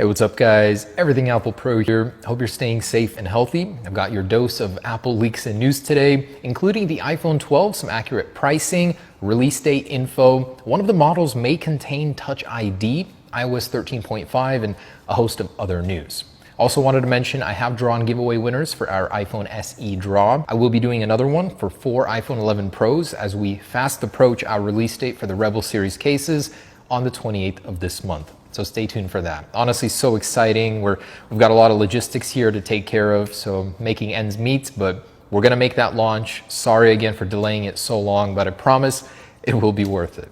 Hey, what's up guys? Everything Apple Pro here. Hope you're staying safe and healthy. I've got your dose of Apple leaks and news today, including the iPhone 12, some accurate pricing, release date info. One of the models may contain Touch ID, iOS 13.5, and a host of other news. Also wanted to mention I have drawn giveaway winners for our iPhone SE draw. I will be doing another one for 4 iPhone 11 Pros as we fast approach our release date for the Rebel Series cases on the 28th of this month. So stay tuned for that. Honestly, so exciting. We've got a lot of logistics here to take care of, so making ends meet, but we're gonna make that launch. Sorry again for delaying it so long, but I promise it will be worth it.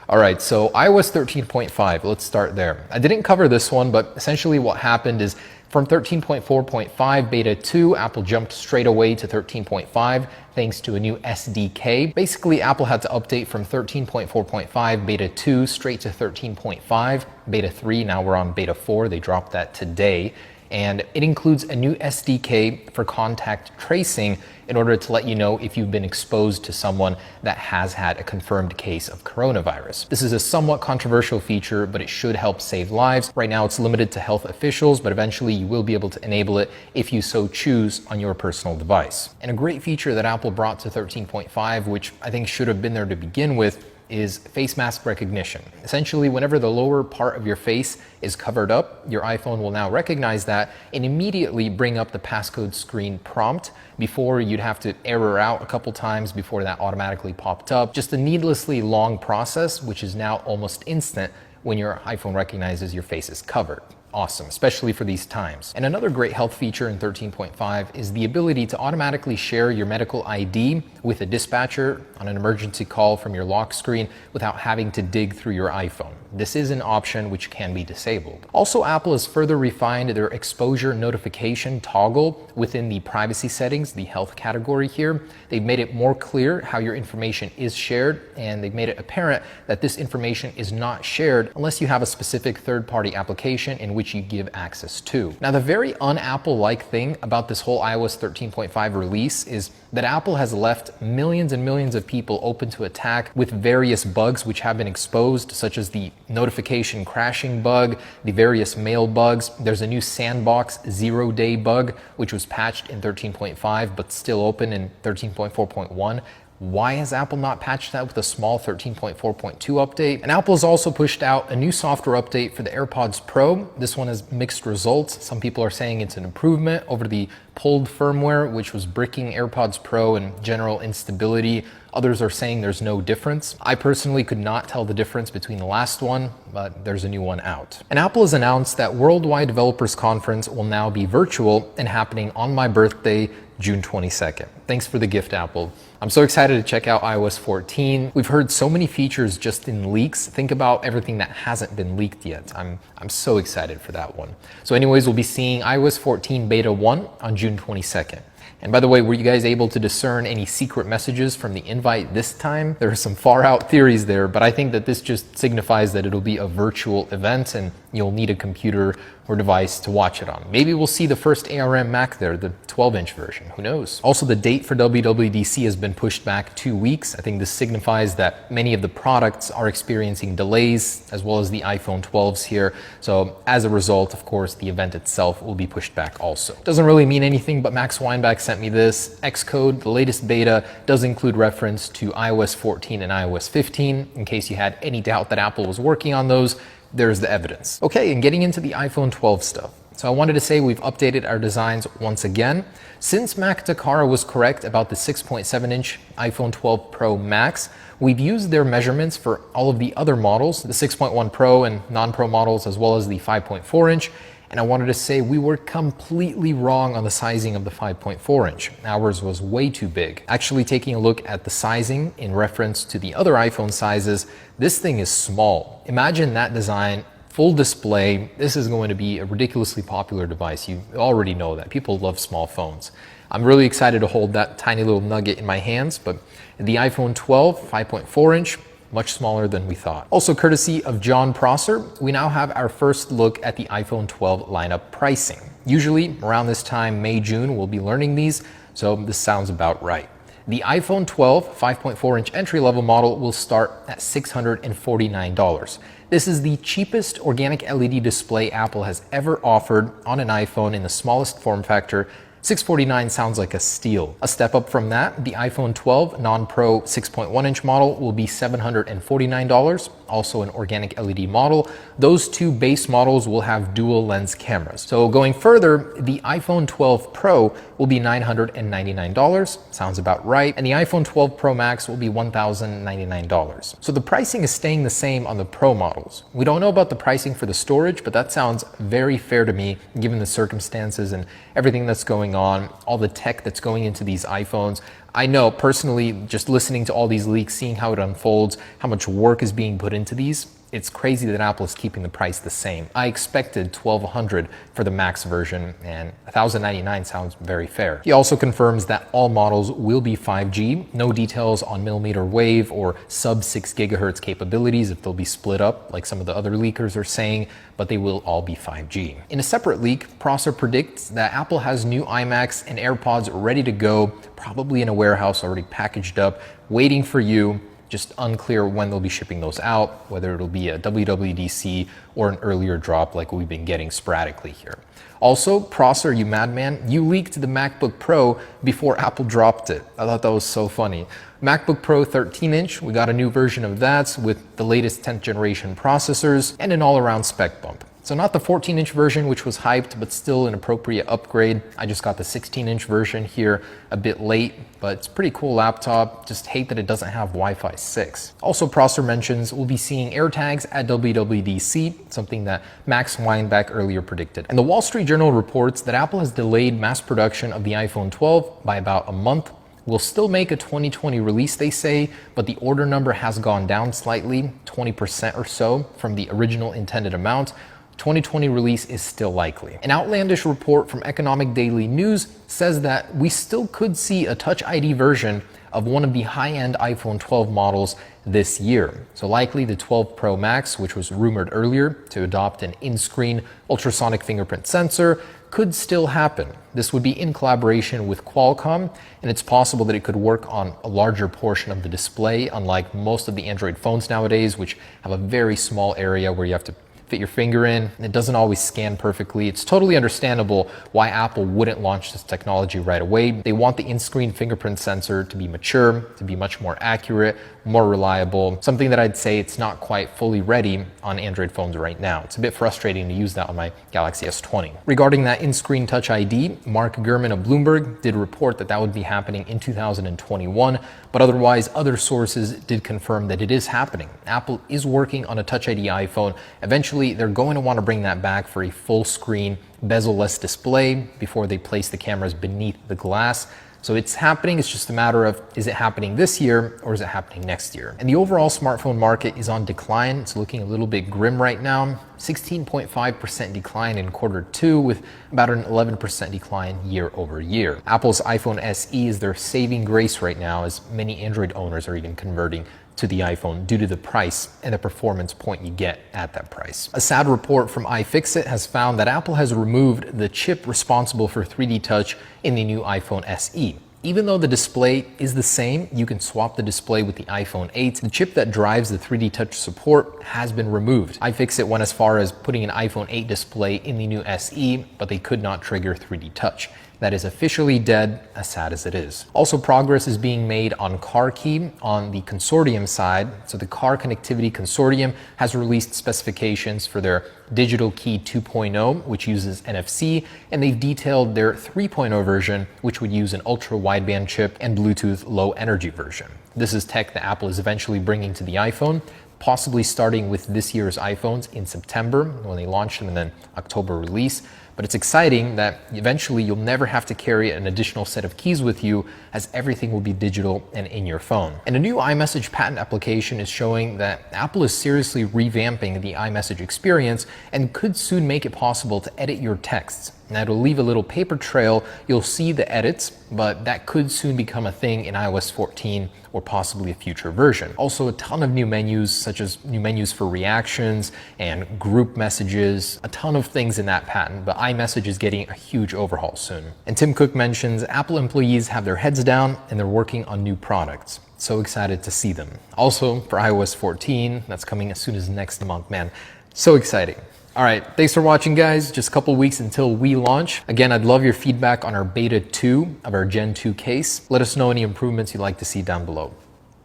All right, so iOS 13.5, let's start there. I didn't cover this one, but essentially what happened is from 13.4.5 beta 2, Apple jumped straight away to 13.5 thanks to a new SDK. Basically, Apple had to update from 13.4.5 beta 2 straight to 13.5 beta 3. Now we're on beta 4. They dropped that today. And it includes a new SDK for contact tracing in order to let you know if you've been exposed to someone that has had a confirmed case of coronavirus. This is a somewhat controversial feature, but it should help save lives. Right now it's limited to health officials, but eventually you will be able to enable it if you so choose on your personal device. And a great feature that Apple brought to 13.5, which I think should have been there to begin with, is face mask recognition. Essentially, whenever the lower part of your face is covered up, your iPhone will now recognize that and immediately bring up the passcode screen prompt. Before, you'd have to error out a couple times before that automatically popped up. Just a needlessly long process, which is now almost instant when your iPhone recognizes your face is covered. Awesome, especially for these times. And another great health feature in 13.5 is the ability to automatically share your medical ID with a dispatcher on an emergency call from your lock screen without having to dig through your iPhone. This is an option which can be disabled. Also, Apple has further refined their exposure notification toggle within the privacy settings, the health category here. They've made it more clear how your information is shared, and they've made it apparent that this information is not shared unless you have a specific third-party application in which you give access to. Now, the very un-Apple-like thing about this whole iOS 13.5 release is that Apple has left millions and millions of people open to attack with various bugs which have been exposed, such as the notification crashing bug, the various mail bugs. There's a new sandbox 0-day bug, which was patched in 13.5 but still open in 13.4.1. Why has Apple not patched that with a small 13.4.2 update? And Apple has also pushed out a new software update for the AirPods Pro. This one has mixed results. Some people are saying it's an improvement over the pulled firmware, which was bricking AirPods Pro and general instability. Others are saying there's no difference. I personally could not tell the difference between the last one, but there's a new one out. And Apple has announced that Worldwide Developers Conference will now be virtual and happening on my birthday, June 22nd. Thanks for the gift, Apple. I'm so excited to check out iOS 14. We've heard so many features just in leaks. Think about everything that hasn't been leaked yet. I'm so excited for that one. So anyways, we'll be seeing iOS 14 Beta 1 on June 22nd. And by the way, were you guys able to discern any secret messages from the invite this time? There are some far out theories there, but I think that this just signifies that it'll be a virtual event and you'll need a computer or device to watch it on. Maybe we'll see the first ARM Mac there, the 12-inch version, who knows? Also, the date for WWDC has been pushed back 2 weeks. I think this signifies that many of the products are experiencing delays, as well as the iPhone 12s here. So as a result, of course, the event itself will be pushed back also. Doesn't really mean anything, but Max Weinbach sent me this. Xcode, the latest beta, does include reference to iOS 14 and iOS 15. In case you had any doubt that Apple was working on those, there's the evidence. Okay, and getting into the iPhone 12 stuff. So I wanted to say we've updated our designs once again. Since Mac Takara was correct about the 6.7-inch iPhone 12 Pro Max, we've used their measurements for all of the other models, the 6.1 Pro and non-Pro models, as well as the 5.4-inch. And I wanted to say we were completely wrong on the sizing of the 5.4-inch. Ours was way too big. Actually, taking a look at the sizing in reference to the other iPhone sizes, this thing is small. Imagine that design, full display. This is going to be a ridiculously popular device. You already know that. People love small phones. I'm really excited to hold that tiny little nugget in my hands, but the iPhone 12 5.4-inch, much smaller than we thought. Also, courtesy of Jon Prosser, we now have our first look at the iPhone 12 lineup pricing. Usually around this time, May, June, we'll be learning these, so this sounds about right. The iPhone 12 5.4-inch entry-level model will start at $649. This is the cheapest organic LED display Apple has ever offered on an iPhone in the smallest form factor. $649 sounds like a steal. A step up from that, the iPhone 12 non-Pro 6.1-inch model will be $749, also an organic LED model. Those two base models will have dual lens cameras. So going further, the iPhone 12 Pro will be $999, sounds about right, and the iPhone 12 Pro Max will be $1,099. So the pricing is staying the same on the Pro models. We don't know about the pricing for the storage, but that sounds very fair to me given the circumstances and everything that's going on, all the tech that's going into these iPhones. I know personally, just listening to all these leaks, seeing how it unfolds, how much work is being put into these, it's crazy that Apple is keeping the price the same. I expected $1,200 for the Max version, and $1,099 sounds very fair. He also confirms that all models will be 5G. No details on millimeter wave or sub 6 gigahertz capabilities if they'll be split up like some of the other leakers are saying, but they will all be 5G. In a separate leak, Prosser predicts that Apple has new iMacs and AirPods ready to go, probably in a warehouse already packaged up, waiting for you. Just unclear when they'll be shipping those out, whether it'll be a WWDC or an earlier drop like we've been getting sporadically here. Also, Prosser, you madman, you leaked the MacBook Pro before Apple dropped it. I thought that was so funny. MacBook Pro 13-inch, we got a new version of that with the latest 10th generation processors and an all-around spec bump. So not the 14-inch version, which was hyped, but still an appropriate upgrade. I just got the 16-inch version here a bit late, but it's a pretty cool laptop. Just hate that it doesn't have Wi-Fi 6. Also, Prosser mentions we'll be seeing AirTags at WWDC, something that Max Weinbach earlier predicted. And the Wall Street Journal reports that Apple has delayed mass production of the iPhone 12 by about a month. We'll still make a 2020 release, they say, but the order number has gone down slightly, 20% or so from the original intended amount. 2020 release is still likely. An outlandish report from Economic Daily News says that we still could see a Touch ID version of one of the high-end iPhone 12 models this year. So likely the 12 Pro Max, which was rumored earlier to adopt an in-screen ultrasonic fingerprint sensor, could still happen. This would be in collaboration with Qualcomm, and it's possible that it could work on a larger portion of the display, unlike most of the Android phones nowadays, which have a very small area where you have to fit your finger in. It doesn't always scan perfectly. It's totally understandable why Apple wouldn't launch this technology right away. They want the in-screen fingerprint sensor to be mature, to be much more accurate, more reliable, something that I'd say it's not quite fully ready on Android phones right now. It's a bit frustrating to use that on my Galaxy S20. Regarding that in-screen Touch ID, Mark Gurman of Bloomberg did report that that would be happening in 2021, but otherwise other sources did confirm that it is happening. Apple is working on a Touch ID iPhone. Eventually, they're going to want to bring that back for a full screen, bezel-less display before they place the cameras beneath the glass. So it's happening, it's just a matter of, is it happening this year or is it happening next year? And the overall smartphone market is on decline. It's looking a little bit grim right now. 16.5% decline in Q2 with about an 11% decline year over year. Apple's iPhone SE is their saving grace right now, as many Android owners are even converting to the iPhone due to the price and the performance point you get at that price. A sad report from iFixit has found that Apple has removed the chip responsible for 3D Touch in the new iPhone SE. Even though the display is the same, you can swap the display with the iPhone 8. The chip that drives the 3D Touch support has been removed. iFixit went as far as putting an iPhone 8 display in the new SE, but they could not trigger 3D Touch. That is officially dead, as sad as it is. Also, progress is being made on CarKey on the consortium side. So the Car Connectivity Consortium has released specifications for their Digital Key 2.0, which uses NFC, and they've detailed their 3.0 version, which would use an ultra-wideband chip and Bluetooth low energy version. This is tech that Apple is eventually bringing to the iPhone, possibly starting with this year's iPhones in September when they launch them and then October release. But it's exciting that eventually you'll never have to carry an additional set of keys with you, as everything will be digital and in your phone. And a new iMessage patent application is showing that Apple is seriously revamping the iMessage experience and could soon make it possible to edit your texts. Now, it'll leave a little paper trail. You'll see the edits, but that could soon become a thing in iOS 14 or possibly a future version. Also, a ton of new menus, such as new menus for reactions and group messages, a ton of things in that patent, but iMessage is getting a huge overhaul soon. And Tim Cook mentions Apple employees have their heads down and they're working on new products. So excited to see them. Also for iOS 14, that's coming as soon as next month, man. So exciting. All right, thanks for watching, guys. Just a couple weeks until we launch. Again, I'd love your feedback on our beta 2 of our Gen 2 case. Let us know any improvements you'd like to see down below.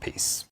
Peace.